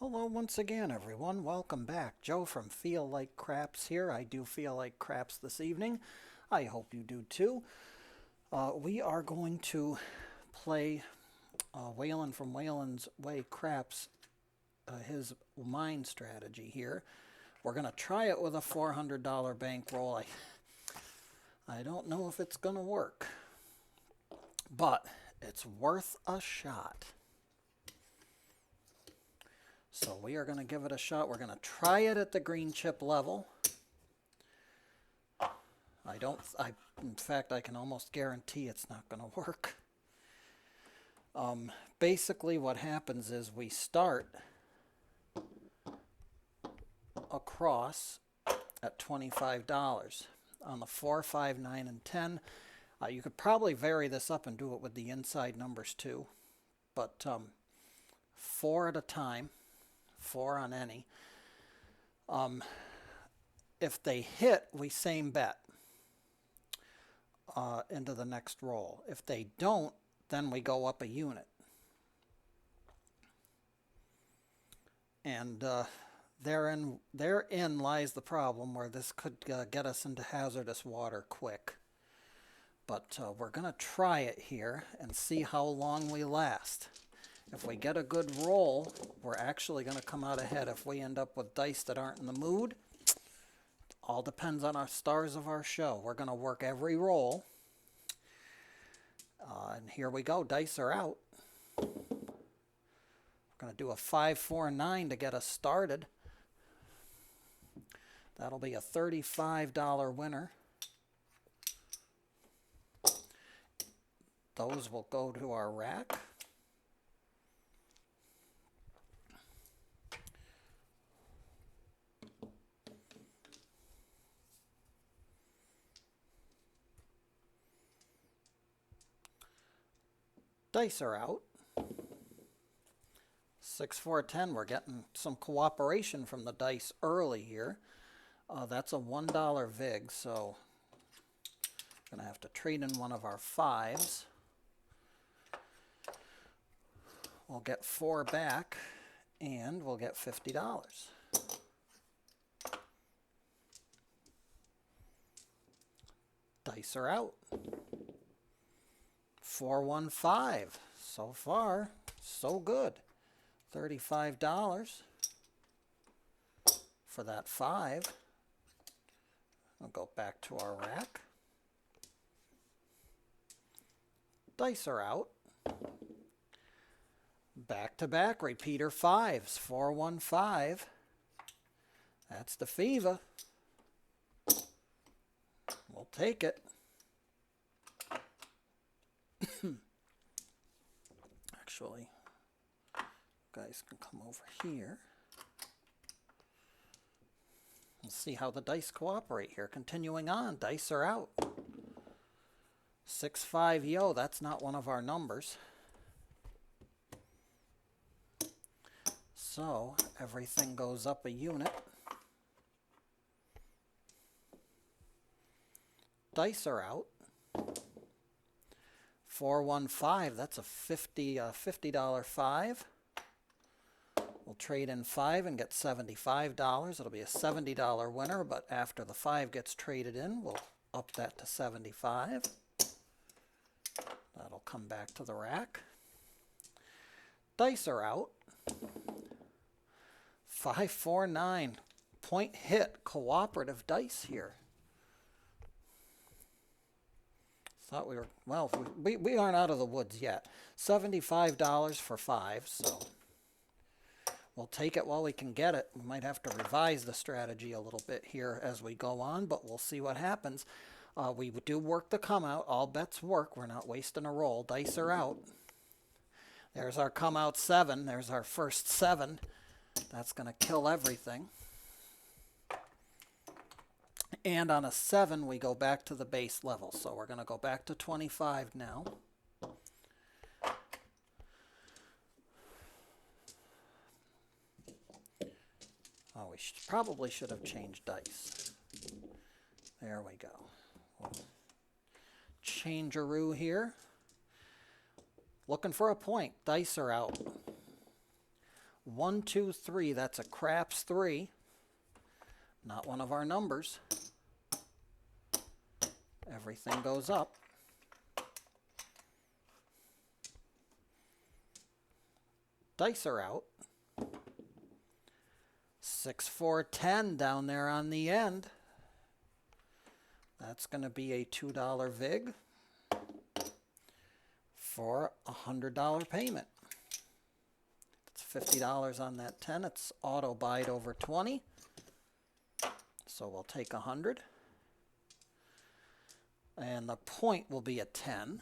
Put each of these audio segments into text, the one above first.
Hello once again, everyone. Welcome back. Joe from Feel Like Craps here. I do feel like craps this evening. I hope you do too. We are going to play Waylon from Waylon's Way Craps, his mine strategy here. We're going to try it with a $400 bankroll. I don't know if it's going to work, but it's worth a shot. So we are going to give it a shot. We're going to try it at the green chip level. In fact, I can almost guarantee it's not going to work. Basically what happens is we start across at $25 on the 4, 5, 9, and 10. You could probably vary this up and do it with the inside numbers too, but 4 at a time. 4 on any. If they hit, we same bet into the next roll. If they don't, then we go up a unit. And therein lies the problem, where this could get us into hazardous water quick. But we're going to try it here and see how long we last. If we get a good roll, we're actually going to come out ahead. If we end up with dice that aren't in the mood, all depends on our stars of our show. We're going to work every roll. And here we go. Dice are out. We're going to do a 5, 4, 9 to get us started. That'll be a $35 winner. Those will go to our rack. Dice are out. 6, 4, 10. We're getting some cooperation from the dice early here. That's a $1 vig, so I'm going to have to trade in one of our 5s. We'll get 4 back, and we'll get $50. Dice are out. 4, 1, 5. So far, so good. $35 for that 5. We'll go back to our rack. Dice are out. Back to back, repeater 5s. 4, 1, 5. That's the fever. We'll take it. Actually, guys can come over here. We'll see how the dice cooperate here. Continuing on, dice are out. 6, 5, yo, that's not one of our numbers. So everything goes up a unit. Dice are out. 4, 1, 5. That's a $50 5. We'll trade in 5 and get $75. It'll be a $70 winner, but after the 5 gets traded in, we'll up that to 75. That'll come back to the rack. Dice are out. 5, 4, 9. Point hit. Cooperative dice here. Thought we were, well, we aren't out of the woods yet. $75 for 5, so we'll take it while we can get it. We might have to revise the strategy a little bit here as we go on, but we'll see what happens. We do work the come out. All bets work. We're not wasting a roll. Dice are out. There's our come out 7. There's our first 7. That's going to kill everything. And on a 7, we go back to the base level. So we're going to go back to 25 now. Oh, we probably should have changed dice. There we go. We'll change-a-roo here. Looking for a point. Dice are out. 1, 2, 3. That's a craps 3. Not one of our numbers. Everything goes up. Dice are out. 6, 4, 10 down there on the end. That's going to be a $2 VIG for a $100 payment. It's $50 on that 10. It's auto buyed over 20. So we'll take 100. And the point will be a 10.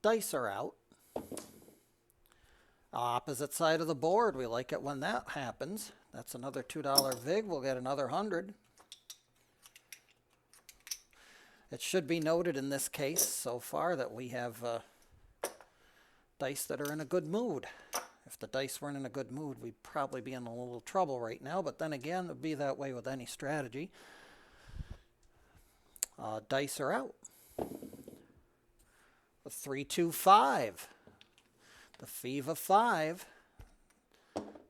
Dice are out. Opposite side of the board. We like it when that happens. That's another $2 VIG. We'll get another 100. It should be noted in this case so far that we have dice that are in a good mood. If the dice weren't in a good mood, we'd probably be in a little trouble right now. But then again, it would be that way with any strategy. Dice are out. 3, 2, 5. The Fever 5.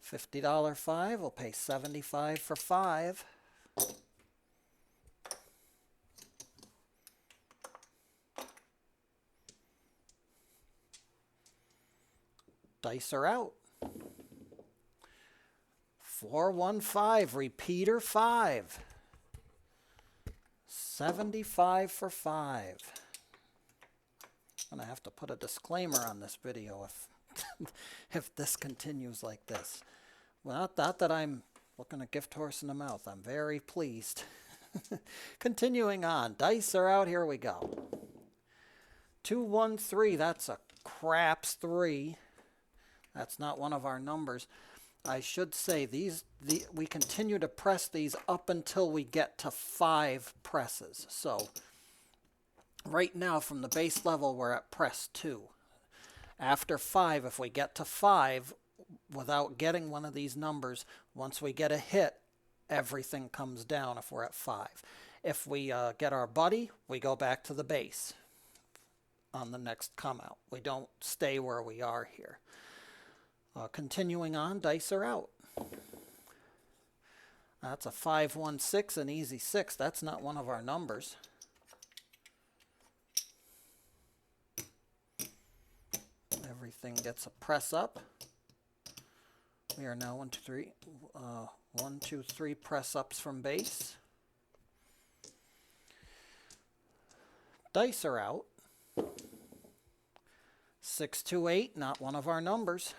$50 5. We'll pay $75 for 5. Dice are out. 4, 1, 5. Repeater 5. $75 for 5. I'm going to have to put a disclaimer on this video if this continues like this. Well, not that I'm looking a gift horse in the mouth. I'm very pleased. Continuing on. Dice are out. Here we go. 2, 1, 3. That's a craps 3. That's not one of our numbers. I should say we continue to press these up until we get to 5 presses. So right now from the base level we're at press 2. After 5, if we get to 5 without getting one of these numbers, once we get a hit, everything comes down if we're at 5. If we get our buddy, we go back to the base on the next come out. We don't stay where we are here. Continuing on, dice are out. That's a 5, 1, 6, an easy 6. That's not one of our numbers. Everything gets a press up. We are now 1, 2, 3. 1, 2, 3 press ups from base. Dice are out. 6, 2, 8, not one of our numbers.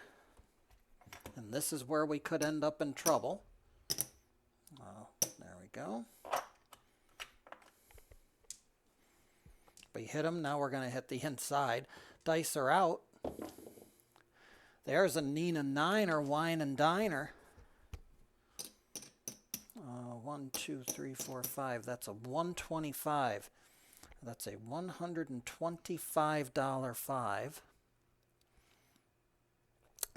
And this is where we could end up in trouble. There we go. We hit them. Now we're going to hit the inside. Dice are out. There's a Nina Niner, Wine and Diner. 1, 2, 3, 4, 5. That's a 125. That's a $125 5.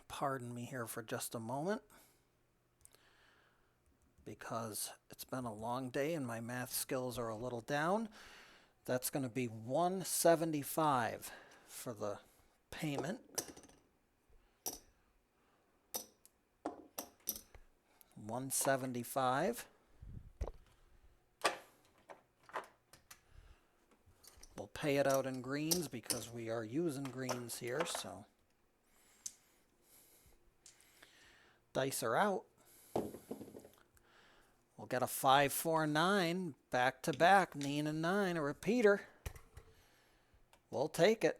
Pardon me here for just a moment, because it's been a long day and my math skills are a little down. That's going to be $175 for the payment. $175. We'll pay it out in greens because we are using greens here, so. Dice are out. We'll get a 5, 4, 9 back to back, 9 and 9, a repeater. We'll take it.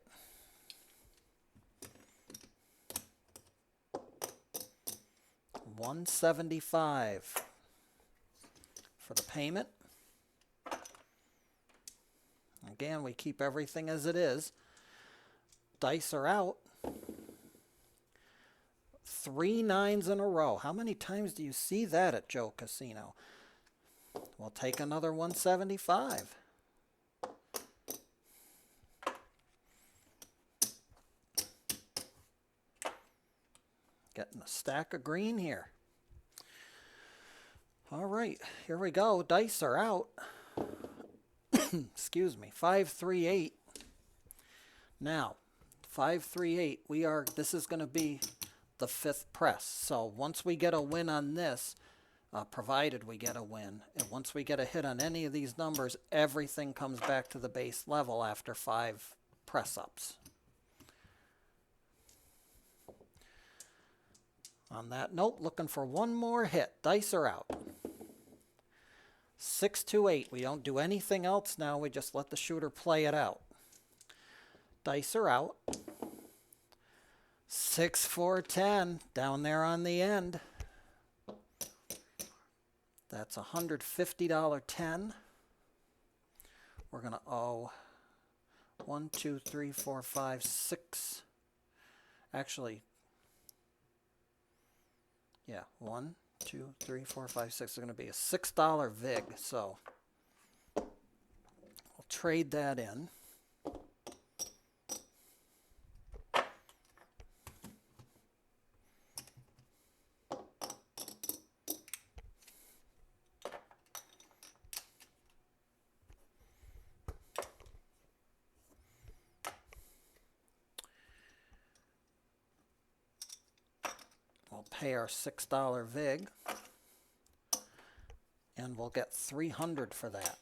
$175 for the payment. Again, we keep everything as it is. Dice are out. 3 9s in a row. How many times do you see that at Joe Casino? We'll take another $175. Getting a stack of green here. All right, here we go. Dice are out. Excuse me. 5, 3, 8. Now, 538. This is going to be the 5th press. So once we get a win on this, provided we get a win, and once we get a hit on any of these numbers, everything comes back to the base level after 5 press-ups. On that note, looking for one more hit. Dice are out. 628. We don't do anything else now. We just let the shooter play it out. Dice are out. 6, 4, 10. Down there on the end. That's $150 10. We're going to owe 1, 2, 3, 4, 5, 6. Actually, yeah, 1, 2, 3, 4, 5, 6 is going to be a $6 VIG. So we'll trade that in. We'll pay our $6 VIG, and we'll get $300 for that,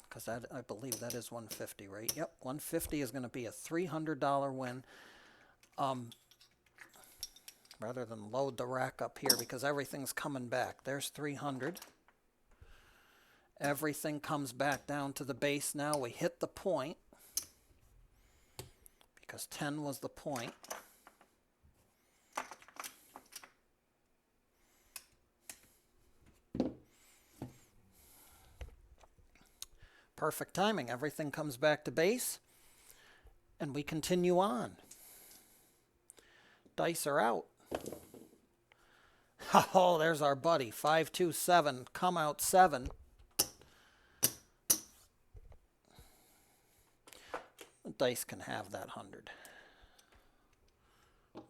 because I believe that is $150, right? Yep, $150 is going to be a $300 win. Rather than load the rack up here, because everything's coming back. There's $300. Everything comes back down to the base now. We hit the point, because 10 was the point. Perfect timing. Everything comes back to base, and we continue on. Dice are out. Oh, there's our buddy. 527. Come out 7. The dice can have that 100.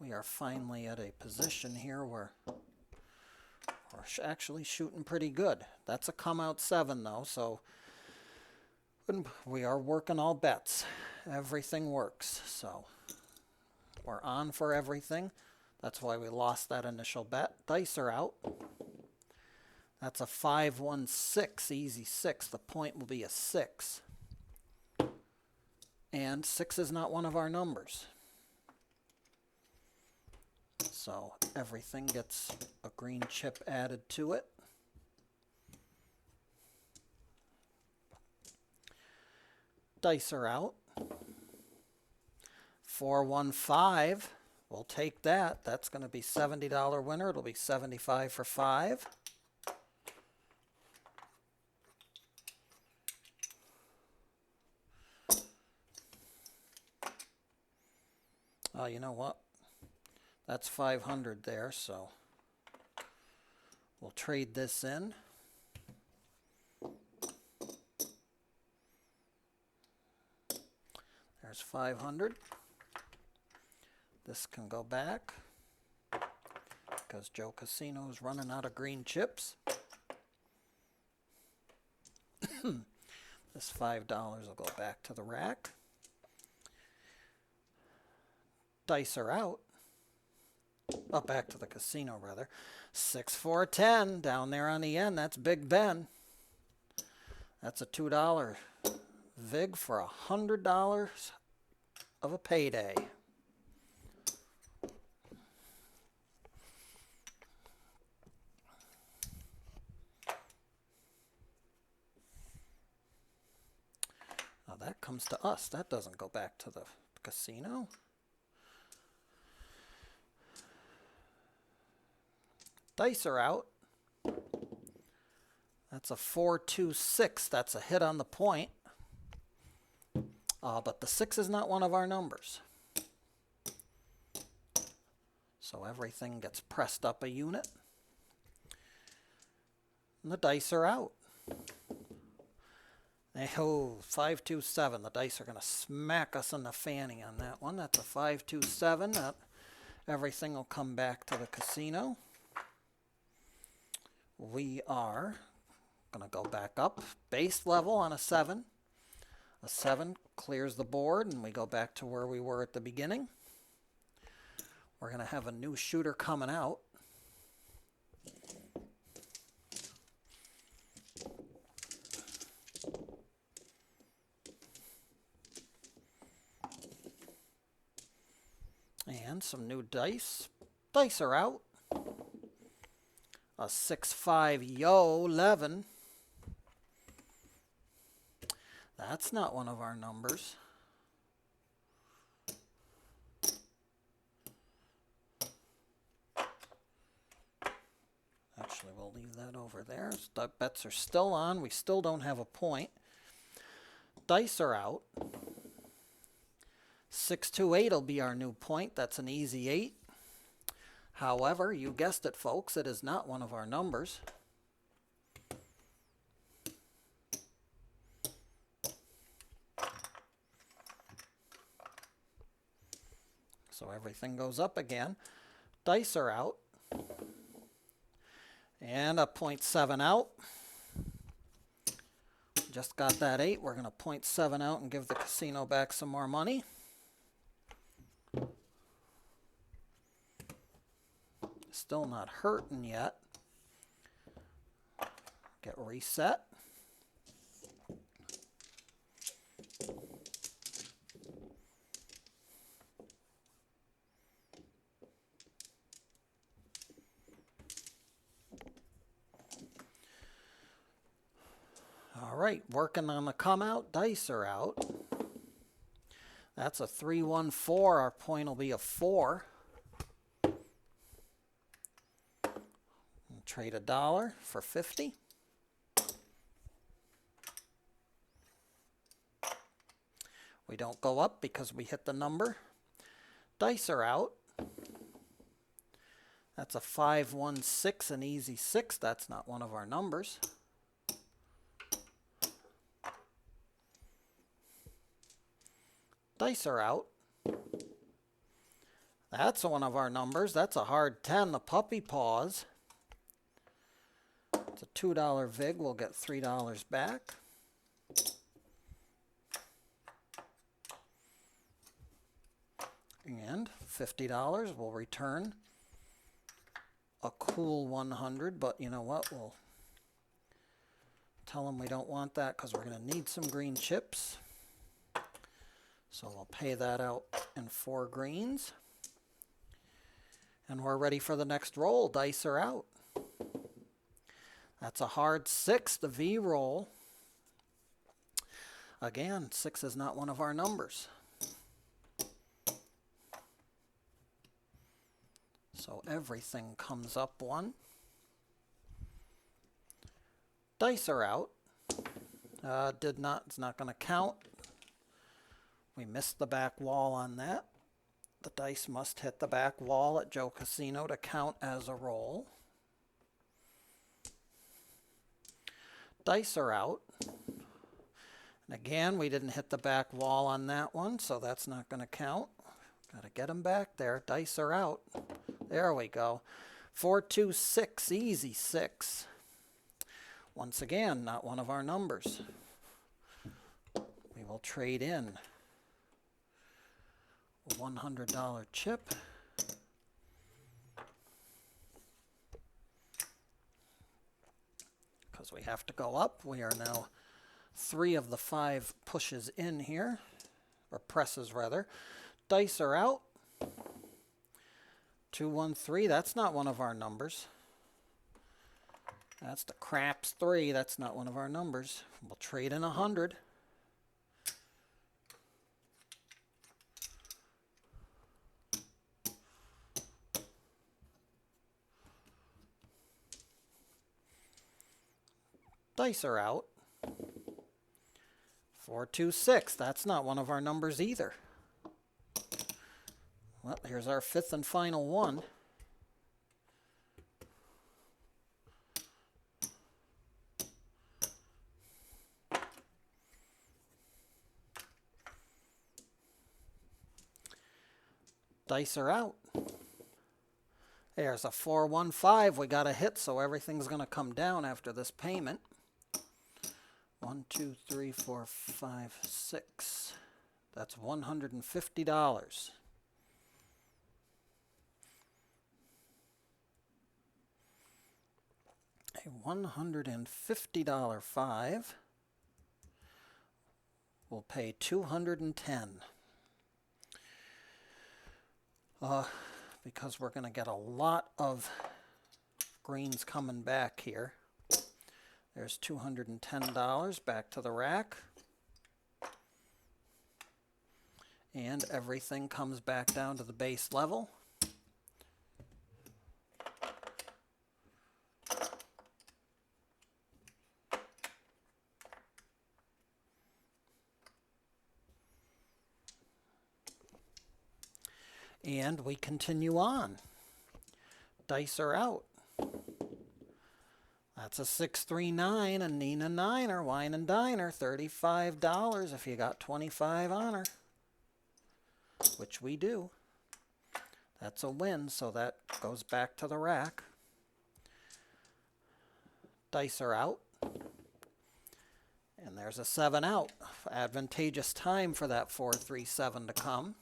We are finally at a position here where we're actually shooting pretty good. That's a come out 7, though, so we are working all bets. Everything works, so we're on for everything. That's why we lost that initial bet. Dice are out. That's a 516, easy 6. The point will be a 6. And 6 is not one of our numbers. So everything gets a green chip added to it. Dice are out. 415. We'll take that. That's going to be $70 winner. It'll be 75 for 5. Oh, you know what? That's 500 there, so we'll trade this in. There's 500. This can go back because Joe Casino is running out of green chips. This $5 will go back to the rack. Dice are out. Oh, back to the casino, rather. 6, 4, 10 down there on the end. That's Big Ben. That's a $2 VIG for $100 of a payday. Now that comes to us. That doesn't go back to the casino. Dice are out. That's a 426. That's a hit on the point. But the 6 is not one of our numbers. So everything gets pressed up a unit. And the dice are out. Oh, 527. The dice are going to smack us in the fanny on that one. That's a 527. Everything will come back to the casino. We are going to go back up. Base level on a 7. A 7 clears the board, and we go back to where we were at the beginning. We're going to have a new shooter coming out. And some new dice. Dice are out. A 6-5 yo 11. That's not one of our numbers. Actually, we'll leave that over there. The bets are still on. We still don't have a point. Dice are out. 6-2-8 will be our new point. That's an easy 8. However, you guessed it, folks, it is not one of our numbers. So everything goes up again. Dice are out. And a 0.7 out. Just got that 8. We're going to 0.7 out and give the casino back some more money. Still not hurting yet. Get reset. All right, working on the come out. Dice are out. That's a 3-1-4. Our point will be a 4. Trade $1 for 50. We don't go up because we hit the number. Dice are out. That's a 5-1-6, an easy 6. That's not one of our numbers. Dice are out. That's one of our numbers. That's a hard 10, the puppy paws. It's a $2 vig. We'll get $3 back. And $50 will return a cool 100, but you know what? We'll tell them we don't want that because we're going to need some green chips. So we'll pay that out in 4 greens. And we're ready for the next roll. Dice are out. That's a hard 6, the V roll. Again, 6 is not one of our numbers. So everything comes up 1. Dice are out. It's not going to count. We missed the back wall on that. The dice must hit the back wall at Joe Casino to count as a roll. Dice are out. And again, we didn't hit the back wall on that one, so that's not going to count. Got to get them back there. Dice are out. There we go. 4-2-6, easy 6. Once again, not one of our numbers. We will trade in a $100 chip. Because we have to go up. We are now 3 of the 5 pushes in here, or presses rather. Dice are out. 2-1-3, that's not one of our numbers. That's the craps 3, that's not one of our numbers. We'll trade in 100. Dice are out. 4-2-6, that's not one of our numbers either. Well, here's our 5th and final one. Dice are out. There's a 4-1-5. We got a hit, so everything's going to come down after this payment. 1, 2, 3, 4, 5, 6. That's $150. $150 5. We'll pay $210. Because we're going to get a lot of greens coming back here. There's $210 back to the rack. And everything comes back down to the base level. And we continue on. Dice are out. That's a 639, a Nina Niner, Wine and Diner, $35 if you got 25 on her, which we do. That's a win, so that goes back to the rack. Dice are out. And there's a 7 out. Advantageous time for that 437 to come.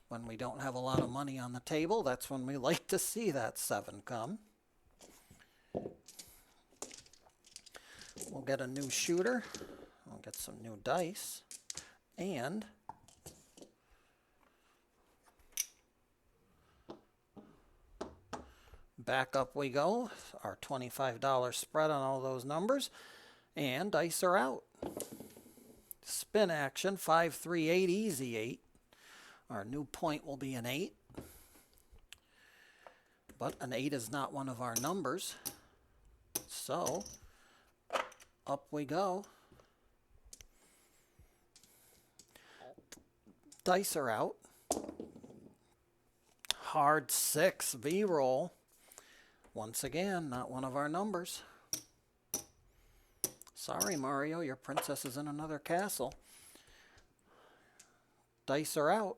When we don't have a lot of money on the table, that's when we like to see that 7 come. We'll get a new shooter. We'll get some new dice. And back up we go. Our $25 spread on all those numbers. And dice are out. Spin action, 538, easy 8. Our new point will be an 8. But an 8 is not one of our numbers. So, up we go. Dice are out. Hard 6, V-roll. Once again, not one of our numbers. Sorry, Mario, your princess is in another castle. Dice are out.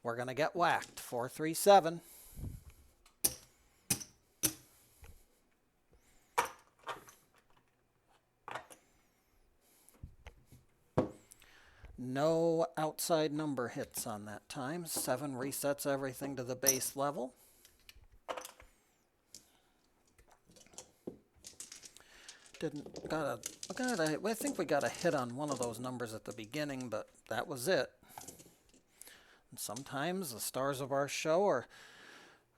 We're going to get whacked. 437. No outside number hits on that time. 7 resets everything to the base level. I think we got a hit on one of those numbers at the beginning, but that was it. And sometimes the stars of our show are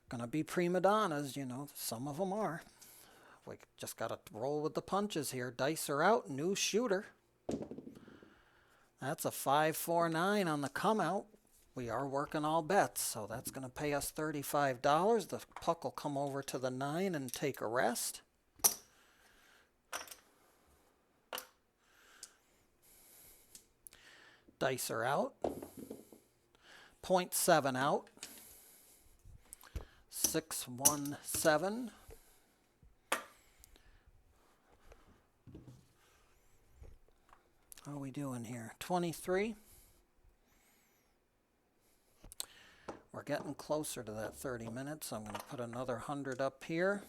going to be prima donnas, you know, some of them are. We just got to roll with the punches here. Dice are out, new shooter. That's a 549 on the come out. We are working all bets, so that's going to pay us $35. The puck will come over to the 9 and take a rest. Dice are out. 0.7 out. 617. How are we doing here? 23. We're getting closer to that 30 minutes. I'm going to put another 100 up here.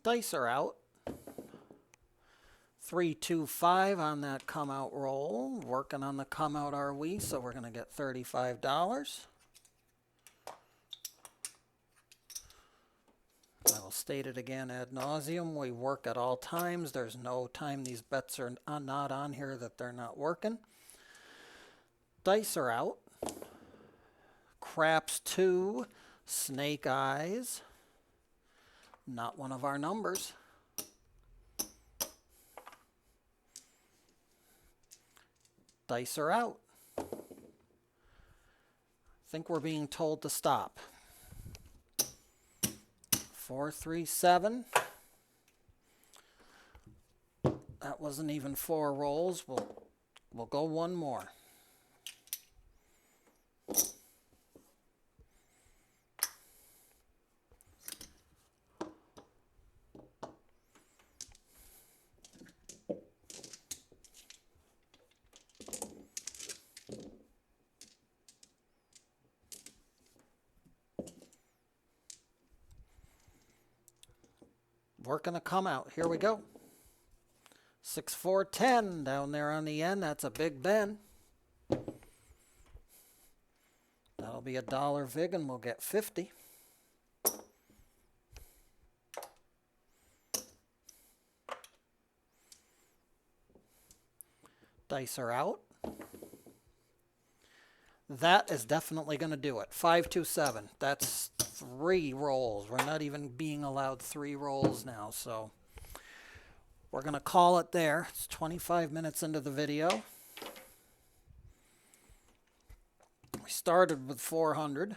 Dice are out. 325 on that come out roll. Working on the come out are we, so we're going to get $35. I will state it again ad nauseum. We work at all times. There's no time these bets are not on here that they're not working. Dice are out. Craps 2. Snake eyes. Not one of our numbers. Dice are out. I think we're being told to stop. 437. That wasn't even 4 rolls. We'll go one more. we're going to come out. Here we go. 6, 4, 10 down there on the end. That's a big Ben. That'll be $1 vig and we'll get 50. Dice are out. That is definitely going to do it. 5, 2, 7. That's 3 rolls. We're not even being allowed 3 rolls now, so we're going to call it there. It's 25 minutes into the video. We started with 400.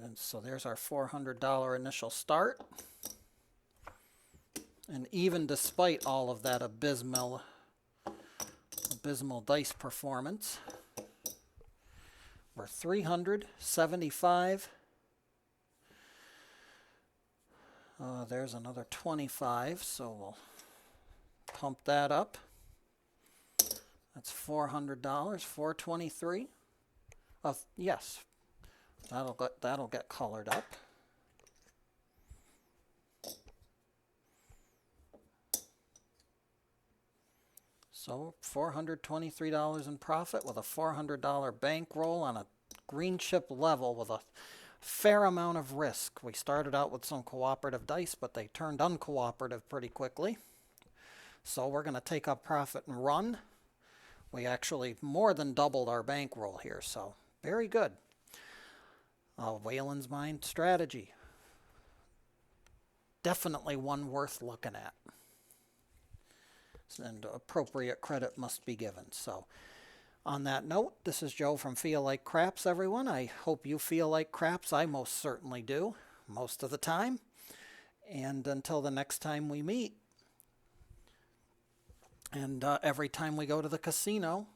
And so there's our $400 initial start. And even despite all of that abysmal dice performance, we're 375. There's another 25, so we'll pump that up. That's $400, 423. Yes, that'll get colored up. So $423 in profit with a $400 bankroll on a green chip level with a fair amount of risk. We started out with some cooperative dice, but they turned uncooperative pretty quickly. So we're going to take our profit and run. We actually more than doubled our bankroll here, so very good. Waylon's Mind strategy. Definitely one worth looking at. And appropriate credit must be given. So on that note, this is Joe from Feel Like Craps, everyone. I hope you feel like craps. I most certainly do, most of the time. And until the next time we meet, and every time we go to the casino,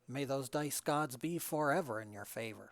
may those dice gods be forever in your favor.